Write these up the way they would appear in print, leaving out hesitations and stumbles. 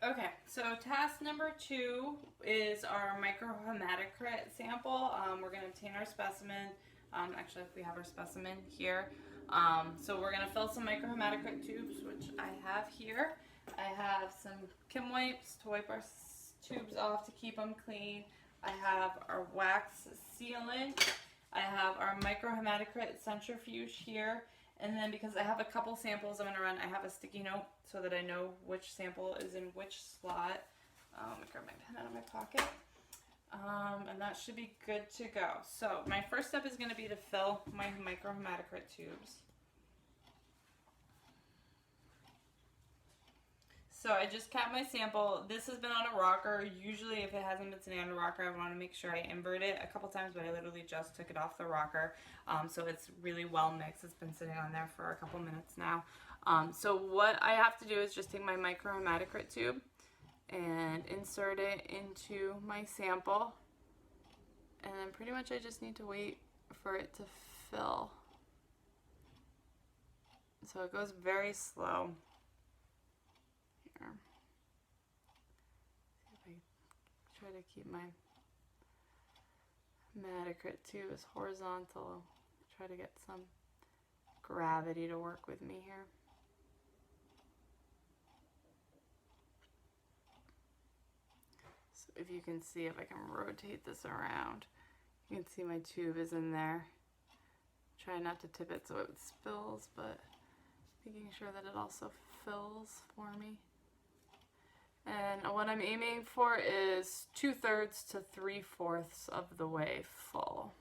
Okay, so task number 2 is our microhematocrit sample. We're going to obtain our specimen. Actually, we have our specimen here. So we're going to fill some microhematocrit tubes, which I have here. I have some Kim wipes to wipe our tubes off to keep them clean. I have our wax sealant. I have our microhematocrit centrifuge here. And then because I have a couple samples I'm going to run, I have a sticky note so that I know which sample is in which slot. Let me grab my pen out of my pocket. And that should be good to go. So my first step is going to be to fill my microhematocrit tubes. So I just capped my sample. This has been on a rocker. Usually if it hasn't been sitting on a rocker, I want to make sure I invert it a couple times, but I literally just took it off the rocker. So it's really well mixed. It's been sitting on there for a couple minutes now. So what I have to do is just take my microhematocrit tube and insert it into my sample. And then pretty much I just need to wait for it to fill. So it goes very slow. Here. See if I try to keep my hematocrit tube as horizontal. Try to get some gravity to work with me here. So if you can see, if I can rotate this around, you can see my tube is in there. Try not to tip it so it spills, but making sure that it also fills for me. And what I'm aiming for is 2/3 to 3/4 of the way full.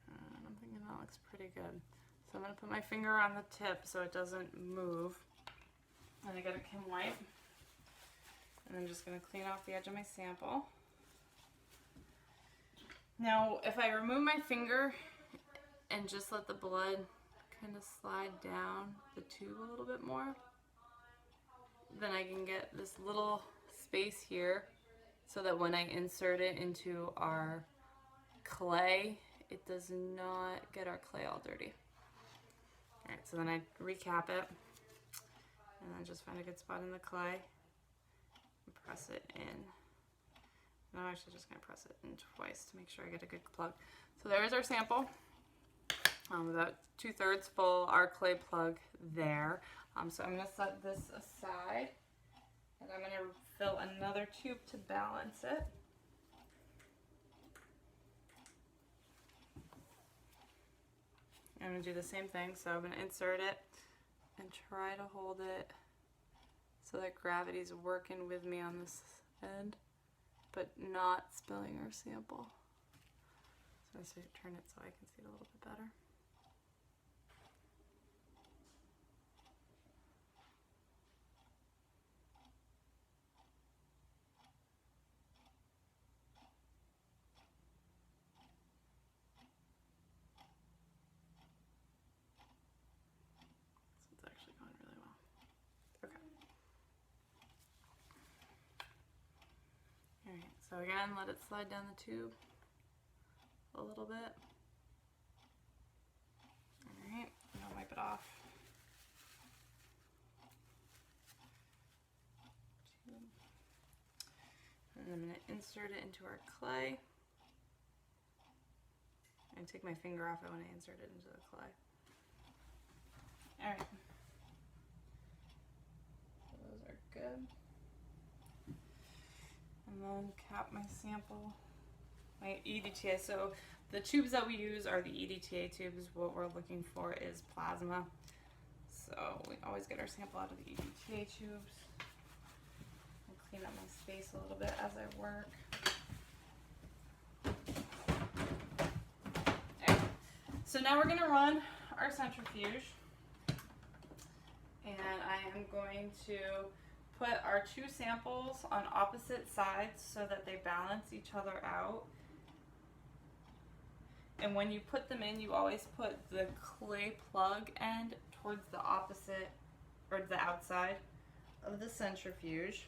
And I'm thinking that looks pretty good. So I'm going to put my finger on the tip so it doesn't move. And I got a Kim wipe. And I'm just going to clean off the edge of my sample. Now, if I remove my finger and just let the blood kind of slide down the tube a little bit more, then I can get this little space here so that when I insert it into our clay, it does not get our clay all dirty. Alright, so then I recap it. And then just find a good spot in the clay and press it in. No, I'm actually just going to press it in twice to make sure I get a good plug. So there's our sample. About 2/3 full, our clay plug there. So I'm going to set this aside. And I'm going to fill another tube to balance it. I'm going to do the same thing. So I'm going to insert it and try to hold it so that gravity's working with me on this end, but not spilling our sample. So I just turn it so I can see it a little bit better. So again, let it slide down the tube a little bit. Alright, and I'll wipe it off. And I'm going to insert it into our clay. And take my finger off it when I insert it into the clay. Alright. So those are good. And then cap my sample, my EDTA. So the tubes that we use are the EDTA tubes. What we're looking for is plasma. So we always get our sample out of the EDTA tubes. I'll clean up my space a little bit as I work. Okay. So now we're going to run our centrifuge. And I am going to put our 2 samples on opposite sides so that they balance each other out. And when you put them in, you always put the clay plug end towards the opposite, or the outside, of the centrifuge.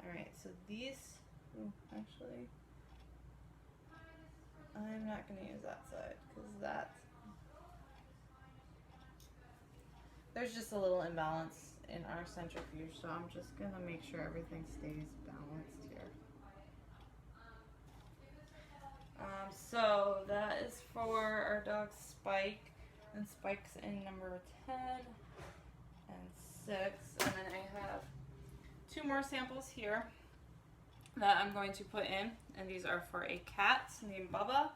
All right, so these, actually, I'm not going to use that side because there's just a little imbalance in our centrifuge, so I'm just going to make sure everything stays balanced here. So that is for our dog Spike, and Spike's in number 10 and 6, and then I have 2 more samples here that I'm going to put in, and these are for a cat named Bubba,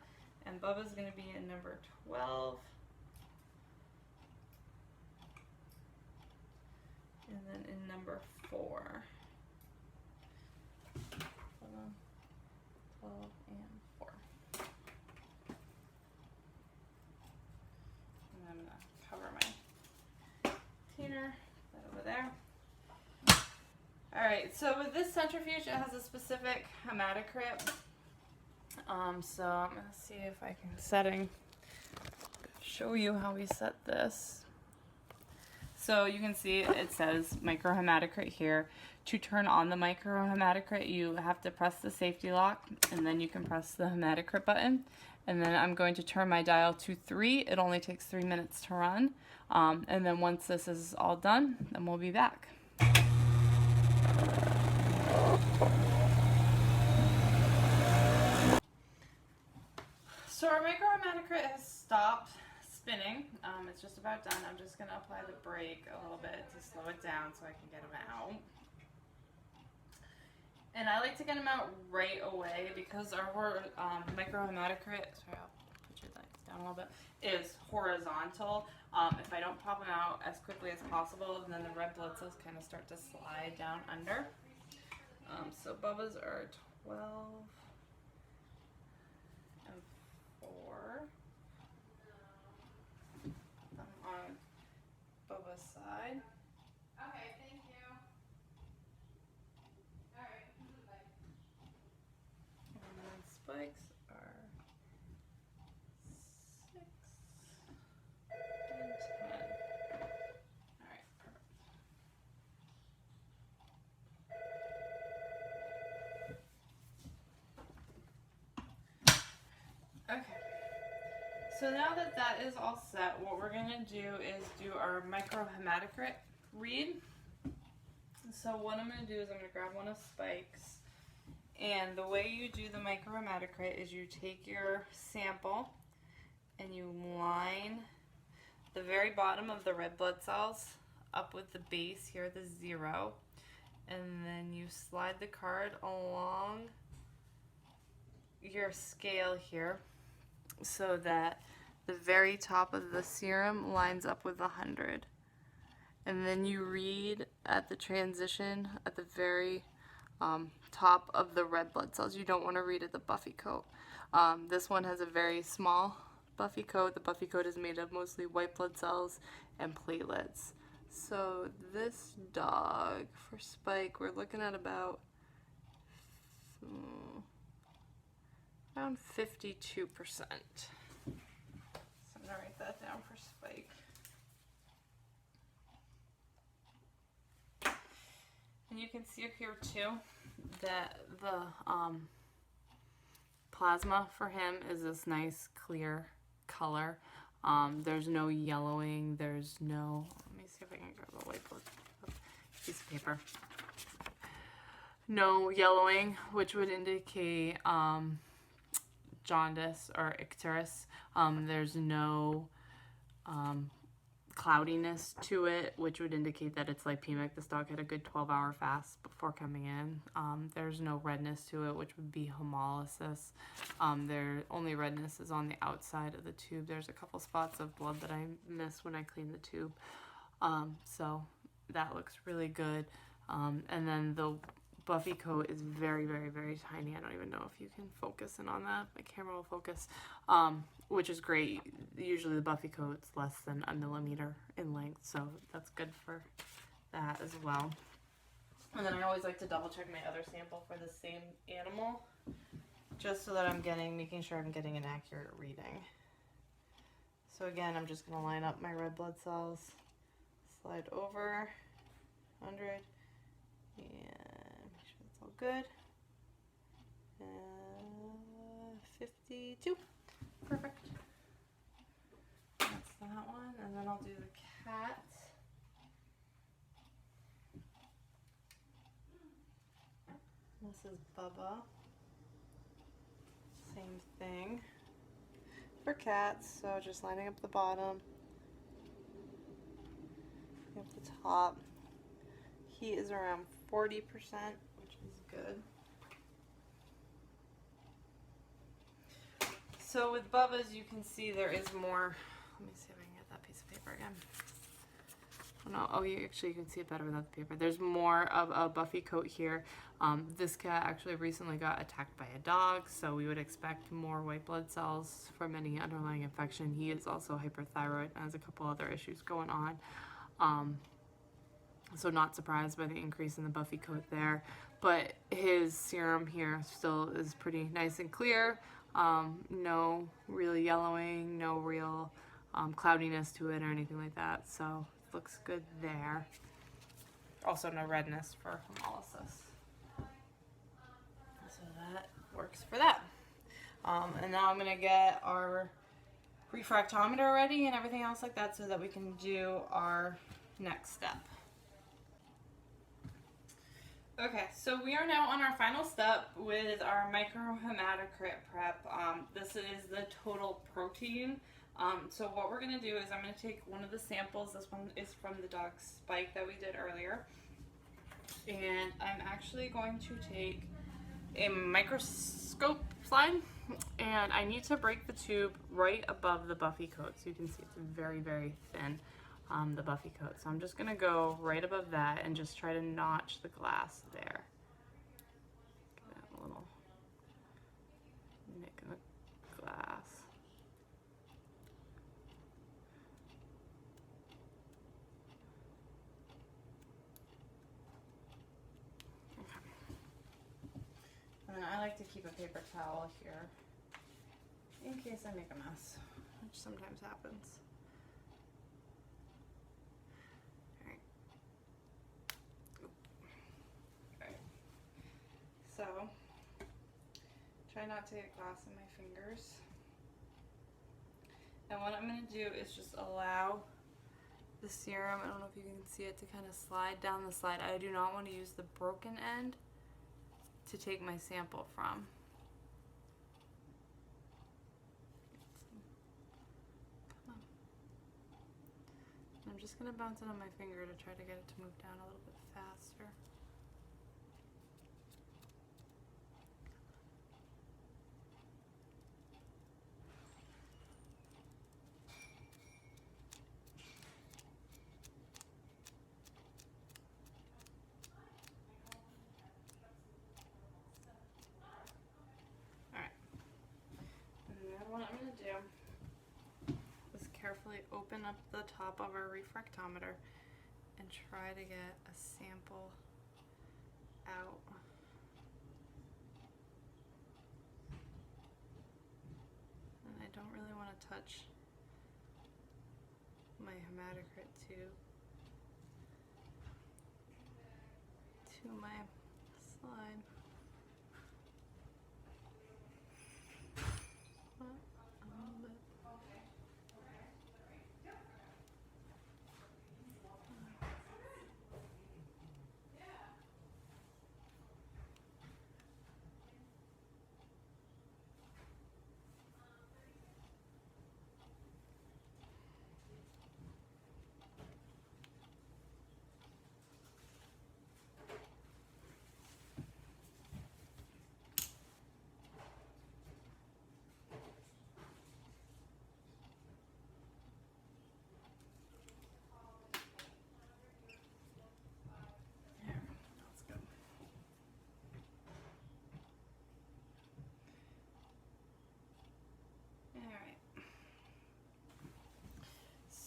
and Bubba's going to be in number 12, and then in number 4. 12 and 4. And I'm going to cover my container right over there. Alright, so with this centrifuge, it has a specific hematocrit. So I'm going to see if I can show you how we set this. So you can see it says microhematocrit here. To turn on the microhematocrit, you have to press the safety lock, and then you can press the hematocrit button. And then I'm going to turn my dial to 3. It only takes 3 minutes to run. And then once this is all done, then we'll be back. So our microhematocrit has stopped spinning. It's just about done. I'm just going to apply the brake a little bit to slow it down so I can get them out. And I like to get them out right away because our microhematocrit, sorry, I'll put your legs down a little bit, is horizontal. If I don't pop them out as quickly as possible, then the red blood cells kind of start to slide down under. So Bubba's are 12 and 4. I'm on Bubba's side. Okay, thank you. Alright, bye. And then Spike's are 6 and 10. Alright, perfect. Okay. So now that that is all set, what we're going to do is do our microhematocrit read. So what I'm going to do is I'm going to grab one of Spike's, and the way you do the microhematocrit is you take your sample and you line the very bottom of the red blood cells up with the base here, the 0, and then you slide the card along your scale here so that the very top of the serum lines up with 100. And then you read at the transition at the very top of the red blood cells. You don't want to read at the buffy coat. This one has a very small buffy coat. The buffy coat is made of mostly white blood cells and platelets. So this dog, for Spike, we're looking at about around 52%. So I'm going to write that down for Spike. And you can see here too that the plasma for him is this nice clear color. There's no yellowing, there's no, let me see if I can grab a white piece of paper. No yellowing, which would indicate jaundice or icterus. There's no cloudiness to it, which would indicate that it's lipemic. This dog had a good 12-hour fast before coming in. There's no redness to it, which would be hemolysis. Their only redness is on the outside of the tube. There's a couple spots of blood that I missed when I cleaned the tube. So that looks really good. And then the buffy coat is very, very, very tiny. I don't even know if you can focus in on that. My camera will focus, which is great. Usually the buffy coat's less than 1 millimeter in length, so that's good for that as well. And then I always like to double check my other sample for the same animal, just so that I'm making sure I'm getting an accurate reading. So again, I'm just going to line up my red blood cells, slide over, 100, and make sure that's all good. 52. Perfect. That's that one, and then I'll do the cat. This is Bubba. Same thing for cats, so just lining up the bottom, up the top. He is around 40%, which is good. So with Bubba's, you can see there is more. Let me see if I can get that piece of paper again. Oh, no, oh, you can see it better without the paper. There's more of a buffy coat here. This cat actually recently got attacked by a dog, so we would expect more white blood cells from any underlying infection. He is also hyperthyroid and has a couple other issues going on. So not surprised by the increase in the buffy coat there. But his serum here still is pretty nice and clear. No real yellowing, no real cloudiness to it or anything like that. So it looks good there. Also no redness for hemolysis. So that works for that. And now I'm going to get our refractometer ready and everything else like that so that we can do our next step. Okay, so we are now on our final step with our microhematocrit prep. This is the total protein. So what we're going to do is I'm going to take one of the samples. This one is from the dog Spike that we did earlier. And I'm actually going to take a microscope slide, and I need to break the tube right above the buffy coat. So you can see it's very, very thin, the buffy coat. So I'm just going to go right above that and just try to notch the glass there. Get a little nick in the glass. And then I like to keep a paper towel here in case I make a mess, which sometimes happens. Alright. Alright. So, try not to get glass in my fingers. And what I'm going to do is just allow the serum, I don't know if you can see it, to kind of slide down the slide. I do not want to use the broken end to take my sample from. Come on. I'm just going to bounce it on my finger to try to get it to move down a little bit faster. What I'm going to do is carefully open up the top of our refractometer and try to get a sample out. And I don't really want to touch my hematocrit tube to my slide.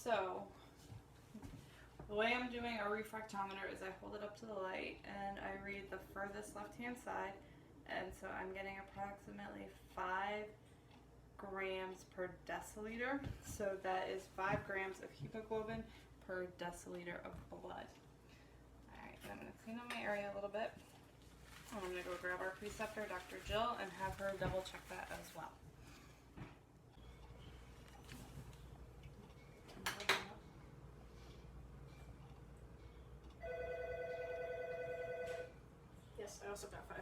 So, the way I'm doing a refractometer is I hold it up to the light and I read the furthest left-hand side, and so I'm getting approximately 5 grams per deciliter. So that is 5 grams of hemoglobin per deciliter of blood. Alright, And I'm going to clean up my area a little bit. And I'm going to go grab our preceptor, Dr. Jill, and have her double check that as well. Yes, I also got 5.